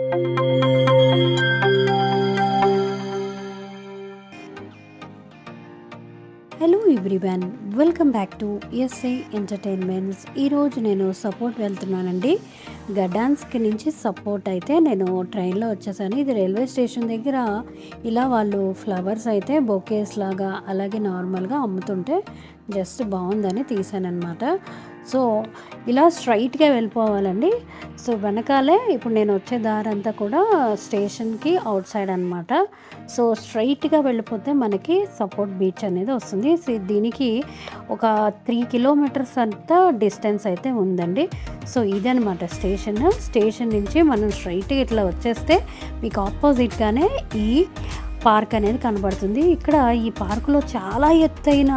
Hello everyone, welcome back to SI entertainments. ఈరోజు నేను support వెళ్తున్నానండి. గడాన్స్కి నుంచి సపోర్ట్ అయితే నేను ట్రైన్లో వచ్చేసాను. ఇది రైల్వే స్టేషన్ దగ్గర ఇలా వాళ్ళు ఫ్లవర్స్ అయితే బొకేస్ లాగా అలాగే నార్మల్గా అమ్ముతుంటే జస్ట్ బాగుందని తీసానమాట. సో ఇలా స్ట్రైట్గా వెళ్ళిపోవాలండి. సో వెనకాలే ఇప్పుడు నేను వచ్చే దారి అంతా కూడా స్టేషన్కి అవుట్ సైడ్ అనమాట. సో స్ట్రైట్గా వెళ్ళిపోతే మనకి సపోర్ట్ బీచ్ అనేది వస్తుంది. దీనికి ఒక 3 కిలోమీటర్స్ అంతా డిస్టెన్స్ అయితే ఉందండి. సో ఇదనమాట స్టేషన్ నుంచి మనం స్ట్రైట్గా ఇట్లా వచ్చేస్తే మీకు ఆపోజిట్గానే ఈ పార్క్ అనేది కనబడుతుంది. ఇక్కడ ఈ పార్కులో చాలా ఎత్తైన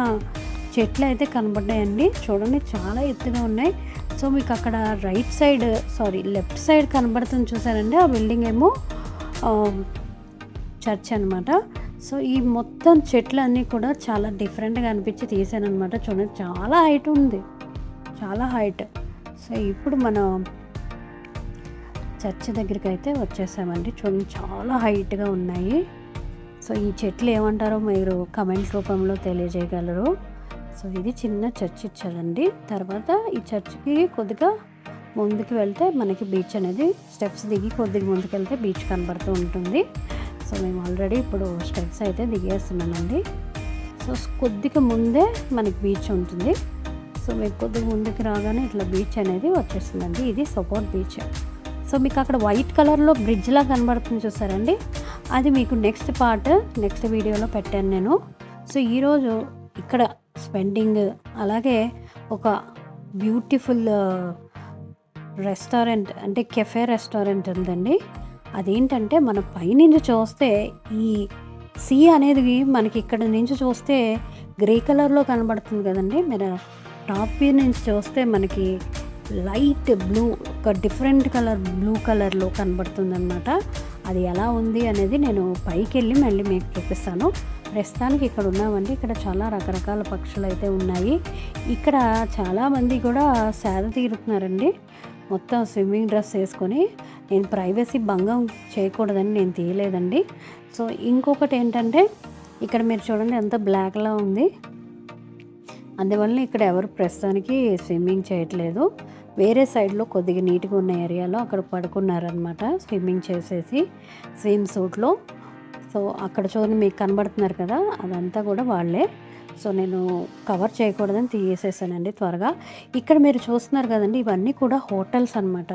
చెట్లు అయితే కనబడ్డాయండి. చూడండి, చాలా ఎత్తుగా ఉన్నాయి. సో మీకు అక్కడ లెఫ్ట్ సైడ్ కనబడుతుంది చూసారండి. ఆ బిల్డింగ్ ఏమో చర్చ్ అనమాట. సో ఈ మొత్తం చెట్లన్నీ కూడా చాలా డిఫరెంట్గా అనిపించి తీసాను అనమాట. చూడండి, చాలా హైట్ ఉంది, చాలా హైట్. సో ఇప్పుడు మనం చర్చ్ దగ్గరికి అయితే వచ్చేసామండి. చూడండి, చాలా హైట్గా ఉన్నాయి. సో ఈ చెట్లు ఏమంటారో మీరు కమెంట్ రూపంలో తెలియజేయగలరు. సో ఇది చిన్న చర్చ్ ఇచ్చారండి. తర్వాత ఈ చర్చ్కి కొద్దిగా ముందుకు వెళ్తే మనకి బీచ్ అనేది, స్టెప్స్ దిగి కొద్దిగా ముందుకు వెళ్తే బీచ్ కనబడుతూ ఉంటుంది. సో మేము ఆల్రెడీ ఇప్పుడు స్టెప్స్ అయితే దిగేస్తున్నామండి. సో కొద్దిగా ముందే మనకి బీచ్ ఉంటుంది. సో మీకు కొద్దిగా ముందుకు రాగానే ఇట్లా బీచ్ అనేది వచ్చేస్తుందండి. ఇది సపోర్ట్ బీచ్. సో మీకు అక్కడ వైట్ కలర్లో బ్రిడ్జ్లా కనబడుతుంది చూసారండి. అది మీకు నెక్స్ట్ వీడియోలో పెట్టాను నేను. సో ఈరోజు ఇక్కడ స్పెండింగ్, అలాగే ఒక బ్యూటిఫుల్ రెస్టారెంట్ అంటే కెఫే రెస్టారెంట్ ఉందండి. అదేంటంటే మన పైనుంచి చూస్తే ఈ సీ అనేది మనకి ఇక్కడ నుంచి చూస్తే గ్రే కలర్లో కనబడుతుంది కదండి. మీరు టాప్ వ్యూ నుంచి చూస్తే మనకి లైట్ బ్లూ, ఒక డిఫరెంట్ కలర్ బ్లూ కలర్లో కనబడుతుంది అనమాట. అది ఎలా ఉంది అనేది నేను పైకి వెళ్ళి మళ్ళీ మీకు చూపిస్తాను. ప్రస్తుతానికి ఇక్కడ ఉన్నామండి. ఇక్కడ చాలా రకరకాల పక్షులు అయితే ఉన్నాయి. ఇక్కడ చాలామంది కూడా సేద తీరుతున్నారండి, మొత్తం స్విమ్మింగ్ డ్రెస్ వేసుకొని. నేను ప్రైవసీ భంగం చేయకూడదని నేను తీయలేదండి. సో ఇంకొకటి ఏంటంటే ఇక్కడ మీరు చూడండి ఎంత బ్లాక్లా ఉంది. అందువల్ల ఇక్కడ ఎవరు ప్రస్తుతానికి స్విమ్మింగ్ చేయట్లేదు. వేరే సైడ్లో కొద్దిగా నీట్గా ఉన్న ఏరియాలో అక్కడ పడుకున్నారనమాట స్విమ్మింగ్ చేసేసి స్విమ్ సూట్లో. సో అక్కడ చూడండి, మీకు కనబడుతున్నారు కదా, అదంతా కూడా వాళ్ళే. సో నేను కవర్ చేయకూడదని తీసేసానండి త్వరగా. ఇక్కడ మీరు చూస్తున్నారు కదండి, ఇవన్నీ కూడా హోటల్స్ అనమాట.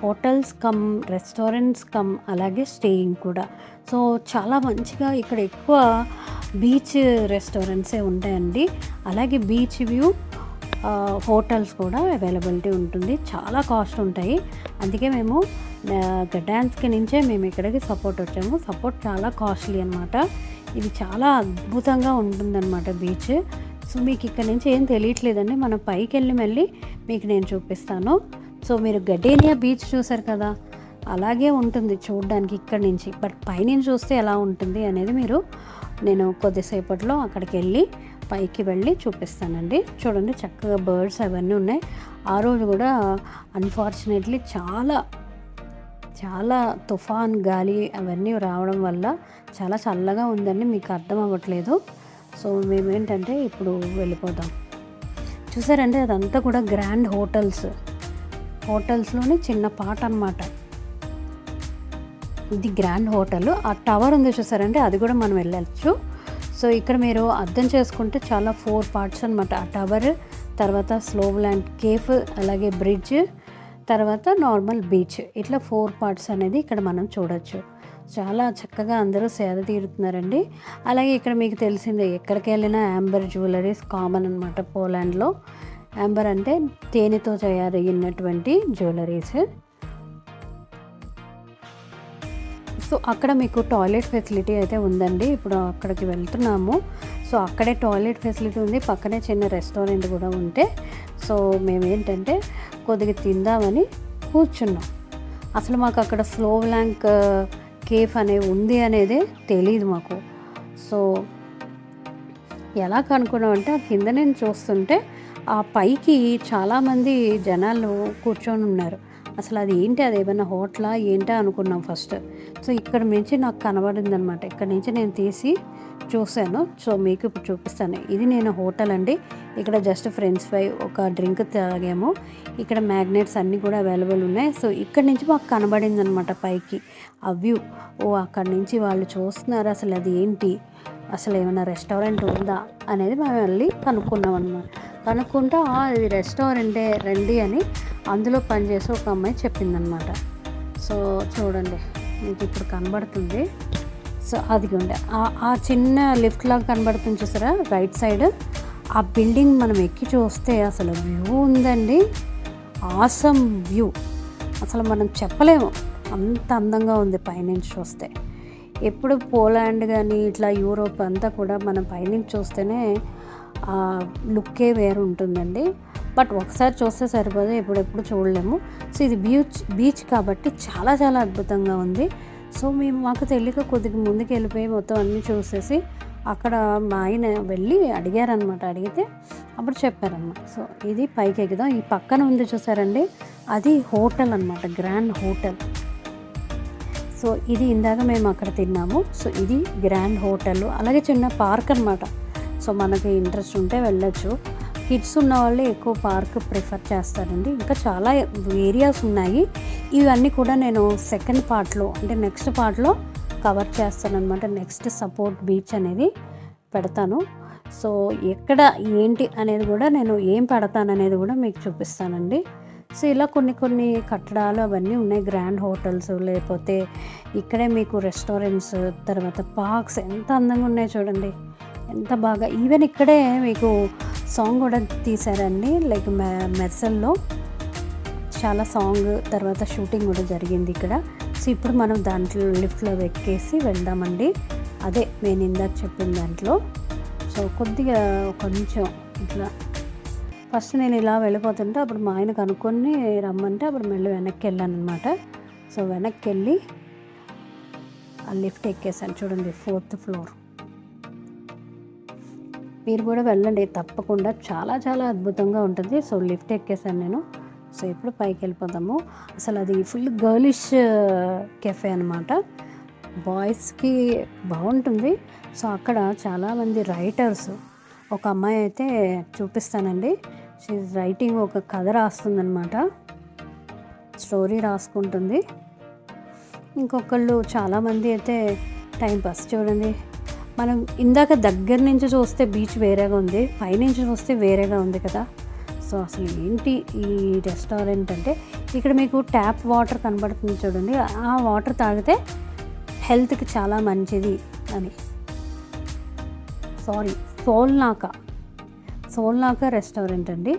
హోటల్స్ కమ్ రెస్టారెంట్స్ కమ్ అలాగే స్టేయింగ్ కూడా. సో చాలా మంచిగా ఇక్కడ ఎక్కువ బీచ్ రెస్టారెంట్సే ఉంటాయండి. అలాగే బీచ్ వ్యూ హోటల్స్ కూడా అవైలబిలిటీ ఉంటుంది. చాలా కాస్ట్ ఉంటాయి. అందుకే మేము గడాన్స్కి నుంచే మేము ఇక్కడికి సపోర్ట్ వచ్చాము. సపోర్ట్ చాలా కాస్ట్లీ అనమాట. ఇది చాలా అద్భుతంగా ఉంటుందన్నమాట బీచ్. సో మీకు ఇక్కడ నుంచి ఏం తెలియట్లేదండి, మనం పైకి వెళ్ళి మళ్ళీ మీకు నేను చూపిస్తాను. సో మీరు గడేనియా బీచ్ చూసారు కదా, అలాగే ఉంటుంది చూడడానికి ఇక్కడ నుంచి. బట్ పైనుంచి చూస్తే ఎలా ఉంటుంది అనేది నేను కొద్దిసేపట్లో అక్కడికి వెళ్ళి పైకి వెళ్ళి చూపిస్తానండి. చూడండి, చక్కగా బర్డ్స్ అవన్నీ ఉన్నాయి. ఆ రోజు కూడా అన్ఫార్చునేట్లీ చాలా తుఫాన్ గాలి అవన్నీ రావడం వల్ల చాలా చల్లగా ఉందండి. మీకు అర్థం అవ్వట్లేదు. సో మేమేంటంటే ఇప్పుడు వెళ్ళిపోతాం. చూసారంటే అదంతా కూడా గ్రాండ్ హోటల్స్లోని చిన్న పార్ట్ అనమాట. ఇది గ్రాండ్ హోటల్. ఆ టవర్ ఉంది చూసారంటే, అది కూడా మనం వెళ్ళచ్చు. సో ఇక్కడ మీరు అర్థం చేసుకుంటే చాలా 4 పార్ట్స్ అనమాట. ఆ టవర్, తర్వాత స్లోవ్లాండ్ కేఫ్, అలాగే బ్రిడ్జ్, తర్వాత నార్మల్ బీచ్, ఇట్లా 4 పార్ట్స్ అనేది ఇక్కడ మనం చూడొచ్చు. చాలా చక్కగా అందరూ సేద తీరుతున్నారండి. అలాగే ఇక్కడ మీకు తెలిసిందే, ఎక్కడికి వెళ్ళినా యాంబర్ జ్యువెలరీస్ కామన్ అనమాట. పోలాండ్లో యాంబర్ అంటే తేనెతో తయారయ్యినటువంటి జ్యువెలరీస్. సో అక్కడ మీకు టాయిలెట్ ఫెసిలిటీ అయితే ఉందండి. ఇప్పుడు అక్కడికి వెళ్తున్నాము. సో అక్కడే టాయిలెట్ ఫెసిలిటీ ఉంది, పక్కనే చిన్న రెస్టారెంట్ కూడా ఉంటే. సో మేమేంటంటే కొద్దిగా తిందామని కూర్చున్నాం. అసలు మాకు అక్కడ స్లోవ్లాండ్ కేఫ్ అనేది ఉంది అనేది తెలియదు మాకు. సో ఎలా కనుక్కున్నామంటే ఆ కింద నేను చూస్తుంటే ఆ పైకి చాలామంది జనాలు కూర్చొని ఉన్నారు. అసలు అది ఏంటి, అది ఏమైనా హోటలా ఏంటా అనుకున్నాం ఫస్ట్. సో ఇక్కడ నుంచి నాకు కనబడింది అనమాట. ఇక్కడ నుంచి నేను తీసి చూశాను. సో మీకు ఇప్పుడు చూపిస్తాను. ఇది నేను హోటల్ అండి. ఇక్కడ జస్ట్ ఫ్రెంచ్ ఫ్రై, ఒక డ్రింక్ తాగాము. ఇక్కడ మ్యాగ్నెట్స్ అన్నీ కూడా అవైలబుల్ ఉన్నాయి. సో ఇక్కడ నుంచి మాకు కనబడింది అనమాట పైకి ఆ వ్యూ. ఓ అక్కడ నుంచి వాళ్ళు చూస్తున్నారు, అసలు అది ఏంటి, అసలు ఏమైనా రెస్టారెంట్ ఉందా అనేది మేము వెళ్ళి కనుక్కున్నాం అనమాట. కనుక్కుంటే ఇది రెస్టారెంటే రండి అని అందులో పనిచేసి ఒక అమ్మాయి చెప్పిందనమాట. సో చూడండి మీకు ఇప్పుడు కనబడుతుంది. సో అదిగోండి ఆ చిన్న లిఫ్ట్ లాగా కనబడుతుంది చూసారా రైట్ సైడ్, ఆ బిల్డింగ్ మనం ఎక్కి చూస్తే అసలు వ్యూ ఉందండి. ఆసమ్ వ్యూ, అసలు మనం చెప్పలేము అంత అందంగా ఉంది పైనుంచి చూస్తే. ఎప్పుడు పోలాండ్ కానీ ఇట్లా యూరోప్ అంతా కూడా మనం పైనుంచి చూస్తేనే లుక్కే వేరు ఉంటుందండి. బట్ ఒకసారి చూస్తే సరిపోదు, ఎప్పుడెప్పుడు చూడలేము. సో ఇది బీచ్ కాబట్టి చాలా చాలా అద్భుతంగా ఉంది. సో మాకు తెలియక కొద్దిగా ముందుకు వెళ్ళిపోయి మొత్తం అన్నీ చూసేసి అక్కడ మా ఆయన వెళ్ళి అడిగారనమాట. అడిగితే అప్పుడు చెప్పారనమాట. సో ఇది పైకి ఎక్కుదాం. ఈ పక్కన ఉంది చూసారండి, అది హోటల్ అనమాట, గ్రాండ్ హోటల్. సో ఇది ఇందాక మేము అక్కడ తిన్నాము. సో ఇది గ్రాండ్ హోటల్, అలాగే చిన్న పార్క్ అనమాట. సో మనకి ఇంట్రెస్ట్ ఉంటే వెళ్ళొచ్చు. కిడ్స్ ఉన్న వాళ్ళు ఎక్కువ పార్క్ ప్రిఫర్ చేస్తారండి. ఇంకా చాలా ఏరియాస్ ఉన్నాయి. ఇవన్నీ కూడా నేను సెకండ్ పార్ట్లో అంటే నెక్స్ట్ పార్ట్లో కవర్ చేస్తాను అనమాట. నెక్స్ట్ సపోర్ట్ బీచ్ అనేది పెడతాను. సో ఎక్కడ ఏంటి అనేది కూడా నేను ఏం పెడతాను అనేది కూడా మీకు చూపిస్తానండి. సో ఇలా కొన్ని కట్టడాలు అవన్నీ ఉన్నాయి, గ్రాండ్ హోటల్స్, లేకపోతే ఇక్కడే మీకు రెస్టారెంట్స్, తర్వాత పార్క్స్ ఎంత అందంగా ఉన్నాయి చూడండి, ఎంత బాగా. ఈవెన్ ఇక్కడే మీకు సాంగ్ కూడా తీశారండి, లైక్ మెర్సల్లో చాలా సాంగ్ తర్వాత షూటింగ్ కూడా జరిగింది ఇక్కడ. సో ఇప్పుడు మనం దాంట్లో లిఫ్ట్లో ఎక్కేసి వెళ్దామండి. అదే నేను ఇందాక చెప్పిన దాంట్లో. సో కొద్దిగా కొంచెం ఇట్లా ఫస్ట్ నేను ఇలా వెళ్ళిపోతుంటే అప్పుడు మా ఆయన కనుక్కొని రమ్మంటే అప్పుడు మళ్ళీ వెనక్కి వెళ్ళాను అనమాట. సో వెనక్కి వెళ్ళి ఆ లిఫ్ట్ ఎక్కేసాను చూడండి, 4th ఫ్లోర్. మీరు కూడా వెళ్ళండి తప్పకుండా, చాలా చాలా అద్భుతంగా ఉంటుంది. సో లిఫ్ట్ ఎక్కేసాను నేను. సో ఇప్పుడు పైకి వెళ్ళిపోతాము. అసలు అది ఫుల్ గర్లిష్ కెఫే అనమాట, బాయ్స్కి బాగుంటుంది. సో అక్కడ చాలామంది రైటర్స్, ఒక అమ్మాయి అయితే చూపిస్తానండి, షీఈ్ రైటింగ్, ఒక కథ రాస్తుందన్నమాట, స్టోరీ రాసుకుంటుంది. ఇంకొకళ్ళు చాలామంది అయితే టైంపాస్. చూడండి, మనం ఇందాక దగ్గర నుంచి చూస్తే బీచ్ వేరేగా ఉంది, పైనుంచి చూస్తే వేరేగా ఉంది కదా. సో అసలు ఏంటి ఈ రెస్టారెంట్ అంటే, ఇక్కడ మీకు ట్యాప్ వాటర్ కనబడుతుంది చూడండి, ఆ వాటర్ తాగితే హెల్త్కి చాలా మంచిది అని. సోల్నాకా రెస్టారెంట్ అండి.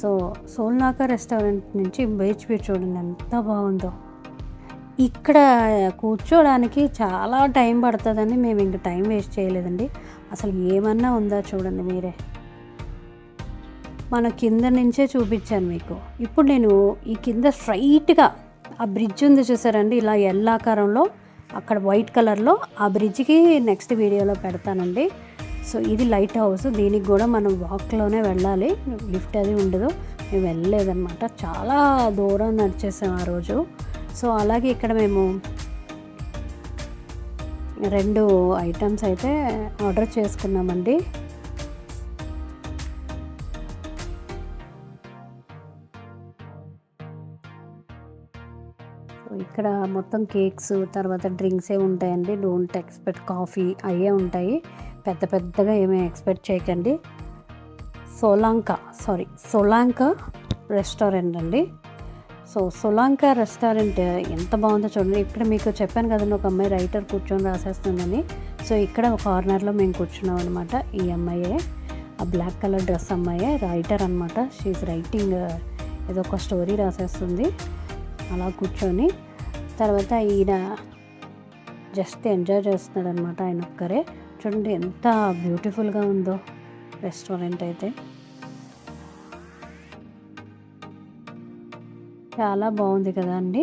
సో సోల్నాకా రెస్టారెంట్ నుంచి బీచ్ వ్యూ చూడండి ఎంత బాగుందో. ఇక్కడ కూర్చోడానికి చాలా టైం పడుతుందని మేము ఇంక టైం వేస్ట్ చేయలేదండి. అసలు ఏమన్నా ఉందా చూడండి మీరే. మన కింద నుంచే చూపించాను మీకు. ఇప్పుడు నేను ఈ కింద స్ట్రైట్గా ఆ బ్రిడ్జ్ ఉంది చూసారండి, ఇలా ఎల్ ఆకారంలో, అక్కడ వైట్ కలర్లో, ఆ బ్రిడ్జ్కి నెక్స్ట్ వీడియోలో పెడతానండి. సో ఇది లైట్ హౌస్, దీనికి కూడా మనం వాక్లోనే వెళ్ళాలి, లిఫ్ట్ అది ఉండదు. మేము వెళ్ళలేదన్నమాట, చాలా దూరం నడిచేసాం ఆ రోజు. సో అలాగే ఇక్కడ మేము 2 ఐటమ్స్ అయితే ఆర్డర్ చేసుకున్నామండి. ఇక్కడ మొత్తం కేక్స్ తర్వాత డ్రింక్సే ఉంటాయండి. డోంట్ ఎక్స్పెక్ట్ కాఫీ అయ్యే ఉంటాయి, పెద్ద పెద్దగా ఏమీ ఎక్స్పెక్ట్ చేయకండి. సోలాంకా రెస్టారెంట్ అండి. సో సోలాంకా రెస్టారెంట్ ఎంత బాగుందో చూడండి. ఇక్కడ మీకు చెప్పాను కదండి, ఒక అమ్మాయి రైటర్ కూర్చొని రాసేస్తుందని. సో ఇక్కడ ఒక కార్నర్లో మేము కూర్చున్నాం అనమాట. ఈ అమ్మాయే, ఆ బ్లాక్ కలర్ డ్రెస్ అమ్మాయే రైటర్ అనమాట. షీఈ్ రైటింగ్, ఏదో ఒక స్టోరీ రాసేస్తుంది అలా కూర్చొని. తర్వాత ఈయన జస్ట్ ఎంజాయ్ చేస్తున్నాడు అనమాట, ఆయన ఒక్కరే. చూడండి ఎంత బ్యూటిఫుల్గా ఉందో రెస్టారెంట్ అయితే, చాలా బాగుంది కదా అండి.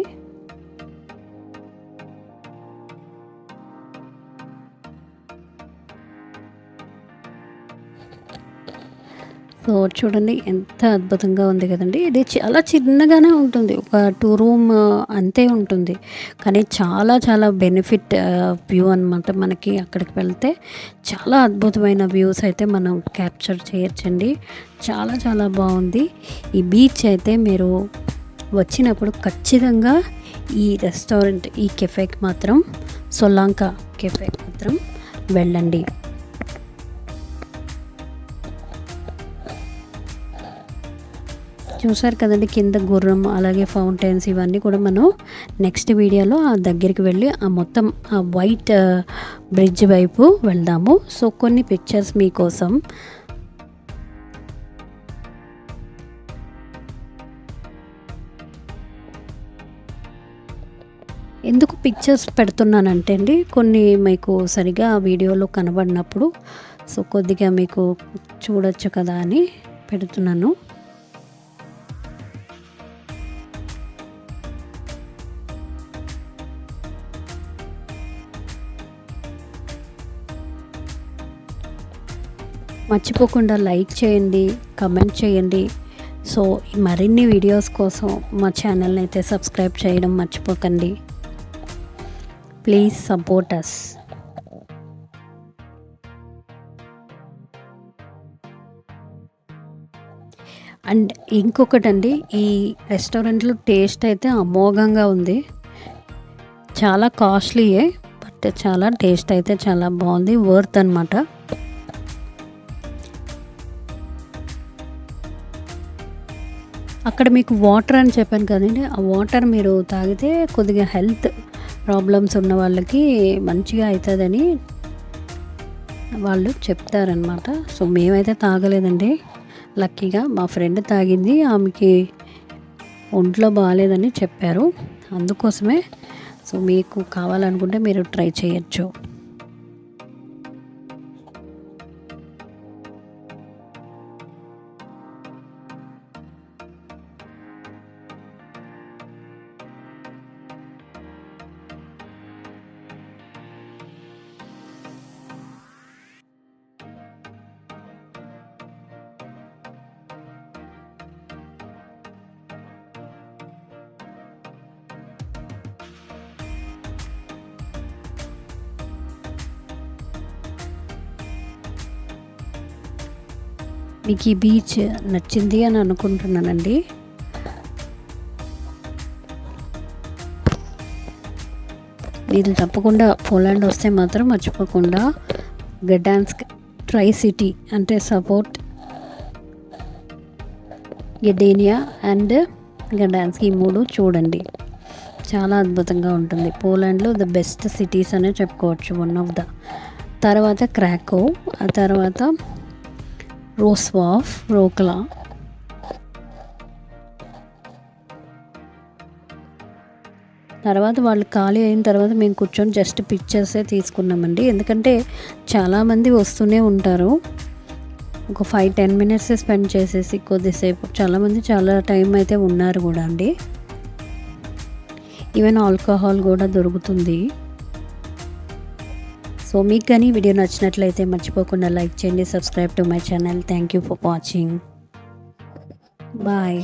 సో చూడండి ఎంత అద్భుతంగా ఉంది కదండి. ఇది చాలా చిన్నగానే ఉంటుంది. ఒక 2 రూమ్ అంతే ఉంటుంది. కానీ చాలా చాలా బెనిఫిట్ వ్యూ అనమాట. మనకి అక్కడికి వెళ్తే చాలా అద్భుతమైన వ్యూస్ అయితే మనం క్యాప్చర్ చేయొచ్చండి. చాలా చాలా బాగుంది. ఈ బీచ్ అయితే మీరు వచ్చినప్పుడు ఖచ్చితంగా ఈ రెస్టారెంట్, ఈ కెఫేకి మాత్రం, సొల్లాంకా కెఫేకి మాత్రం వెళ్ళండి. చూసారు కదండి కింద గుర్రం, అలాగే ఫౌంటైన్స్, ఇవన్నీ కూడా మనం నెక్స్ట్ వీడియోలో ఆ దగ్గరికి వెళ్ళి ఆ మొత్తం ఆ వైట్ బ్రిడ్జ్ వైపు వెళ్దాము. సో కొన్ని పిక్చర్స్ మీకోసం. ఎందుకు పిక్చర్స్ పెడుతున్నానంటే అండి, కొన్ని మీకు సరిగా వీడియోలో కనబడినప్పుడు సో కొద్దిగా మీకు చూడొచ్చు కదా అని పెడుతున్నాను. మర్చిపోకుండా లైక్ చేయండి, కమెంట్ చేయండి. సో మరిన్ని వీడియోస్ కోసం మా ఛానల్ని అయితే సబ్స్క్రైబ్ చేయడం మర్చిపోకండి. Please support us. అండ్ ఇంకొకటండి, ఈ రెస్టారెంట్లో టేస్ట్ అయితే అమోఘంగా ఉంది. చాలా కాస్ట్లీయే, బట్ చాలా టేస్ట్ అయితే చాలా బాగుంది, వర్త్ అనమాట. అక్కడ మీకు వాటర్ అని చెప్పాను కదండి, ఆ వాటర్ మీరు తాగితే కొద్దిగా హెల్త్ ప్రాబ్లమ్స్ ఉన్న వాళ్ళకి మంచిగా అవుతుందని వాళ్ళు చెప్తారనమాట. సో మేమైతే తాగలేదండి, లక్కీగా మా ఫ్రెండ్ తాగింది, ఆమెకి ఒంట్లో బాగాలేదని చెప్పారు, అందుకోసమే. సో మీకు కావాలనుకుంటే మీరు ట్రై చేయొచ్చు. మీకు ఈ బీచ్ నచ్చింది అని అనుకుంటున్నానండి. మీరు తప్పకుండా పోలాండ్ వస్తే మాత్రం మర్చిపోకుండా గడాన్స్క్, ట్రై సిటీ అంటే సపోర్ట్, గడేనియా అండ్ గడాన్స్క్, ఈ 3 చూడండి. చాలా అద్భుతంగా ఉంటుంది. పోలాండ్లో ద బెస్ట్ సిటీస్ అనే చెప్పుకోవచ్చు, వన్ ఆఫ్ ద. తర్వాత క్రాకో, ఆ తర్వాత రోస్వాఫ్, రోక్లా, తర్వాత వాళ్ళు ఖాళీ అయిన తర్వాత మేము కూర్చొని జస్ట్ పిక్చర్సే తీసుకున్నామండి. ఎందుకంటే చాలామంది వస్తూనే ఉంటారు, ఒక 5-10 మినిట్స్ స్పెండ్ చేసేసి కొద్దిసేపు, చాలామంది చాలా టైం అయితే ఉన్నారు కూడా అండి. ఈవెన్ ఆల్కహాల్ కూడా దొరుకుతుంది. సో మీకు కానీ వీడియో నచ్చినట్లయితే మర్చిపోకుండా లైక్ చేయండి, subscribe to my channel. Thank you for watching. Bye.